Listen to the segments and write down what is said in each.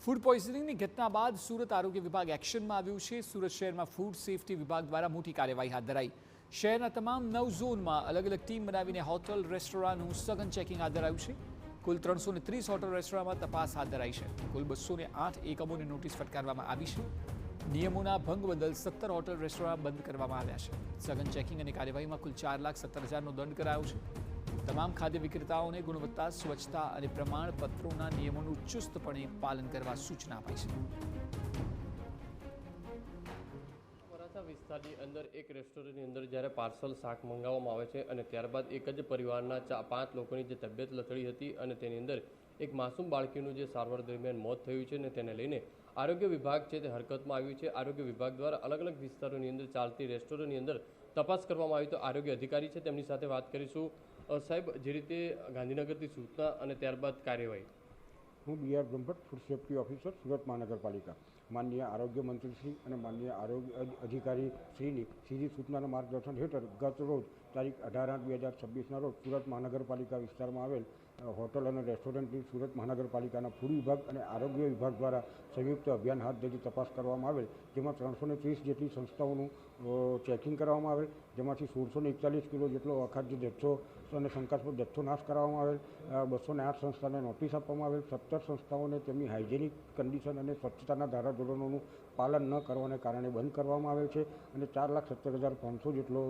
Food પોઈઝનિંગની ઘટના બાદ સુરત આરોગ્ય વિભાગ એક્શનમાં આવ્યું છે। સુરત શહેરમાં ફૂડ સેફટી વિભાગ દ્વારા મોટી કાર્યવાહી હાથ ધરાઈ। શહેરના તમામ 9 ઝોનમાં અલગ અલગ ટીમ બનાવીને હોટલ રેસ્ટોરાંનું સઘન ચેકિંગ હાથ ધરાયું છે। કુલ 330 હોટલ રેસ્ટોરાંમાં તપાસ હાથ ધરાઈ છે। કુલ 208 એકમોને નોટિસ ફટકારવામાં આવી છે। નિયમોના ભંગ બદલ 17 હોટલ રેસ્ટોરાં બંધ કરવામાં આવ્યા છે। સઘન ચેકિંગ અને કાર્યવાહીમાં કુલ 4,70,000નો દંડ કરાયો છે। તમામ ખાદ્ય વિક્રેતાઓને ગુણવત્તા, સ્વચ્છતા અને પ્રમાણપત્રોના નિયમોનું ચુસ્તપણે પાલન કરવા સૂચના અપાઈ છે। વરાછા વિસ્તારની અંદર એક રેસ્ટોરન્ટની અંદર જ્યારે પાર્સલ શાક મંગાવવામાં આવે છે અને ત્યારબાદ એક જ પરિવારના 5 લોકોની જે તબિયત લથડી હતી અને તેની અંદર એક માસૂમ બાળકીનું જે સારવાર દરમિયાન મોત થયું છે અને તેને લઈને આરોગ્ય વિભાગ છે તે હરકતમાં આવ્યું છે। આરોગ્ય વિભાગ દ્વારા અલગ અલગ વિસ્તારોની અંદર ચાલતી રેસ્ટોરન્ટની અંદર તપાસ કરવામાં આવી તો આરોગ્ય અધિકારી છે તેમની સાથે વાત કરીશું। સાહેબ, જે રીતે ગાંધીનગરથી સૂચના અને ત્યારબાદ કાર્યવાહી। હું B R. Brahmbhatt, food safety officer, Surat મહાનગરપાલિકા। માનનીય આરોગ્ય મંત્રીશ્રી અને માનનીય આરોગ્ય અધિકારી શ્રીની સીધી સૂચનાના માર્ગદર્શન હેઠળ ગત રોજ તારીખ 18/8/2026ના રોજ સુરત મહાનગરપાલિકા વિસ્તારમાં આવેલ હોટલ અને રેસ્ટોરન્ટની સુરત મહાનગરપાલિકાના ફૂડ વિભાગ અને આરોગ્ય વિભાગ દ્વારા સંયુક્ત અભિયાન હાથ ધરી તપાસ કરવામાં આવેલ, જેમાં 330 જેટલી સંસ્થાઓનું ચેકિંગ કરવામાં આવેલ, જેમાંથી 1641 કિલો જેટલો અખાદ્ય જથ્થો અને શંકાસ્પદ જથ્થો નાશ કરવામાં આવેલ। 208 સંસ્થાને નોટિસ આપવામાં આવેલ। 17 સંસ્થાઓને તેમની હાઇજેનિક કન્ડિશન અને સ્વચ્છતાના ધારાધોરણોનું પાલન ન કરવાને કારણે બંધ કરવામાં આવેલ છે અને 4,70,500 જેટલો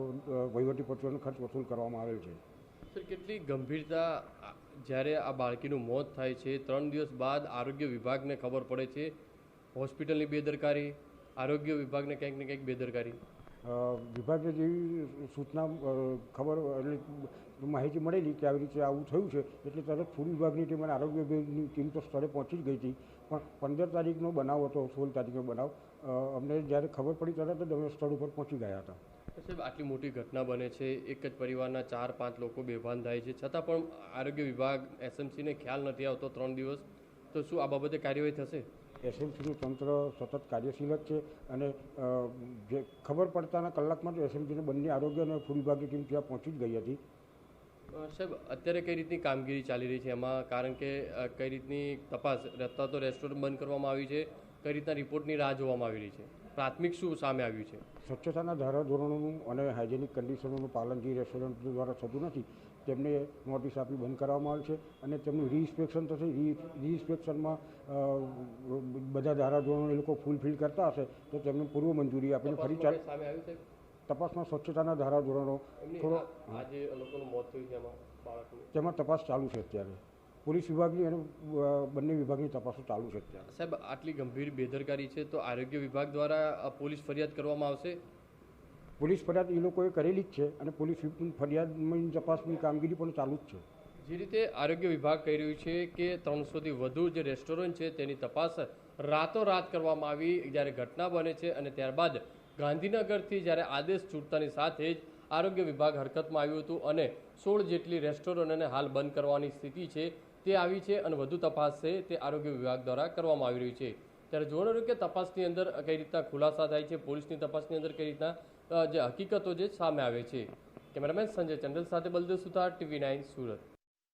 વહીવટીપત્રનો ખર્ચ વસૂલ કરવામાં આવેલ છે। સર, કેટલી ગંભીરતા જ્યારે આ બાળકીનું મોત થાય છે, 3 દિવસ બાદ આરોગ્ય વિભાગને ખબર પડે છે, હોસ્પિટલની બેદરકારી, આરોગ્ય વિભાગને કંઈક ને કંઈક બેદરકારી। વિભાગને જેવી સૂચના ખબર એટલે માહિતી મળેલી કે આવી રીતે આવું થયું છે એટલે તરત ફૂડ વિભાગની ટીમ અને આરોગ્ય વિભાગની ટીમ તો સ્થળે પહોંચી જ ગઈ હતી, પણ 15 તારીખનો બનાવ હતો, 16 તારીખનો બનાવ અમને જ્યારે ખબર પડી તરત જ અમે સ્થળ ઉપર પહોંચી ગયા હતા। સાહેબ, આટલી મોટી ઘટના બને છે, એક જ પરિવારના 4-5 લોકો બેભાન થાય છે, છતાં પણ આરોગ્ય વિભાગ એસએમસીને ખ્યાલ નથી આવતો 3 દિવસ, તો શું આ બાબતે કાર્યવાહી થશે? એસએમસીનું તંત્ર સતત કાર્યશીલ જ છે અને જે ખબર પડતાના કલાકમાં જ એસએમસીને બંને આરોગ્ય અને ફૂડ વિભાગની ટીમ ત્યાં પહોંચી જ ગઈ હતી। સાહેબ, અત્યારે કઈ રીતની કામગીરી ચાલી રહી છે એમાં? કારણ કે કઈ રીતની તપાસ, રહેતા તો રેસ્ટોરન્ટ બંધ કરવામાં આવી છે, કઈ રીતના રિપોર્ટની રાહ જોવામાં આવી રહી છે, પ્રાથમિક શું સામે આવ્યું છે? સ્વચ્છતાના ધારાધોરણોનું અને હાઇજેનિક કન્ડિશનોનું પાલન જે રેસ્ટોરન્ટ દ્વારા થતું નથી તેમને નોટિસ આપી બંધ કરવામાં આવે છે અને તેમનું રીઇન્સ્પેક્શન થશે। રીઇન્સ્પેક્શનમાં બધા ધારાધોરણો એ લોકો ફૂલફિલ કરતા હશે તો તેમને પૂર્વ મંજૂરી આપીને ફરી સામે આવ્યું છે તપાસમાં સ્વચ્છતાના ધારાધોરણો થોડો આજે લોકોનું મોત થયું છે એમાં બાળકનું, તેમાં તપાસ ચાલુ છે અત્યારે। પોલીસ વિભાગની અને બંને વિભાગની તપાસો ચાલુ છે અત્યારે। સાહેબ, આટલી ગંભીર બેદરકારી છે તો આરોગ્ય વિભાગ દ્વારા પોલીસ ફરિયાદ કરવામાં આવશે? પોલીસ ફરિયાદ એ લોકોએ કરેલી જ છે અને પોલીસ ફરિયાદની તપાસની કામગીરી પણ ચાલુ જ છે। જે રીતે આરોગ્ય વિભાગ કહી રહ્યું છે કે 300થી વધુ જે રેસ્ટોરન્ટ છે તેની તપાસ રાતોરાત કરવામાં આવી જ્યારે ઘટના બને છે અને ત્યારબાદ ગાંધીનગરથી જ્યારે આદેશ છૂટતાની સાથે જ આરોગ્ય વિભાગ હરકતમાં આવ્યું હતું અને 16 જેટલી રેસ્ટોરન્ટને હાલ બંધ કરવાની સ્થિતિ છે તે આવી છે અને વધુ તપાસ છે તે આરોગ્ય વિભાગ દ્વારા કરવામાં આવી રહી છે। ત્યારે જોવાનું રહ્યું કે તપાસની અંદર કઈ રીતના ખુલાસા થાય છે, પોલીસની તપાસની અંદર કઈ રીતના જે હકીકતો જે સામે આવે છે। કેમેરામેન સંજય ચંડલ સાથે બલદેવ સુતાર, TV9 સુરત।